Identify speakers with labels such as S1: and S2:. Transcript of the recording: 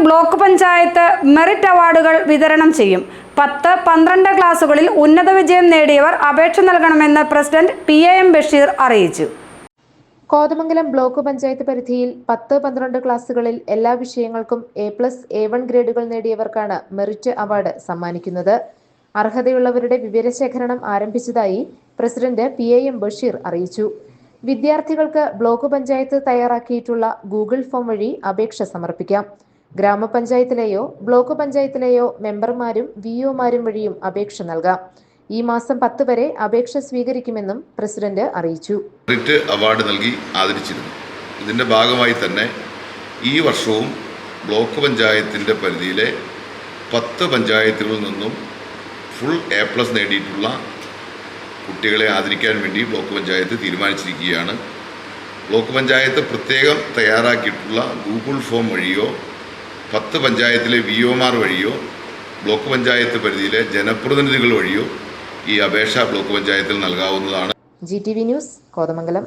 S1: Block panchayat merit അവാർഡുകൾ വിതരണം ചെയ്യും. 10-12 ക്ലാസുകളിൽ ഉന്നത വിജയം നേടിയവർ അപേക്ഷ നൽകണമെന്ന് പ്രസിഡന്റ് PAM ബഷീർ അറിയിച്ചു.
S2: കോതമംഗലം ബ്ലോക്ക് പഞ്ചായത്ത് പരിധിയിൽ 10-12 ക്ലാസുകളിൽ എല്ലാ വിഷയങ്ങൾക്കും A+, A1 ഗ്രേഡുകൾ നേടിയവർക്കാണ് മെറിറ്റ് അവാർഡ് സമ്മാനിക്കുന്നത്. അർഹതയുള്ളവരുടെ വിവരശേഖരണം ആരംഭിച്ചതായി പ്രസിഡന്റ് PAM ബഷീർ അറിയിച്ചു. വിദ്യാർത്ഥികൾക്ക് ബ്ലോക്ക് പഞ്ചായത്ത് തയ്യാറാക്കിയിട്ടുള്ള ഗൂഗിൾ ഫോം വഴി അപേക്ഷ സമർപ്പിക്കാം. ഗ്രാമപഞ്ചായത്തിലെയോ ബ്ലോക്ക് പഞ്ചായത്തിലെയോ മെമ്പർമാരും VOമാരും വഴിയും അപേക്ഷ നൽകാം. ഈ മാസം 10 വരെ അപേക്ഷ സ്വീകരിക്കുമെന്നും പ്രസിഡന്റ് അറിയിച്ചു.
S3: മെറിറ്റ് അവാർഡ് നൽകി ആദരിച്ചിരുന്നു. ഇതിൻ്റെ ഭാഗമായി തന്നെ ഈ വർഷവും ബ്ലോക്ക് പഞ്ചായത്തിൻ്റെ പരിധിയിലെ 10 പഞ്ചായത്തുകളിൽ നിന്നും ഫുൾ A+ നേടിയിട്ടുള്ള കുട്ടികളെ ആദരിക്കാൻ വേണ്ടി ബ്ലോക്ക് പഞ്ചായത്ത് തീരുമാനിച്ചിരിക്കുകയാണ്. ബ്ലോക്ക് പഞ്ചായത്ത് പ്രത്യേകം തയ്യാറാക്കിയിട്ടുള്ള ഗൂഗിൾ ഫോം വഴിയോ 10 പഞ്ചായത്തിലെ VOമാർ വഴിയോ ബ്ലോക്ക് പഞ്ചായത്ത് പരിധിയിലെ ജനപ്രതിനിധികൾ വഴിയോ ഈ അപേക്ഷ ബ്ലോക്ക് പഞ്ചായത്തിൽ നൽകാവുന്നതാണ്.
S2: GTV news, Kothamangalam.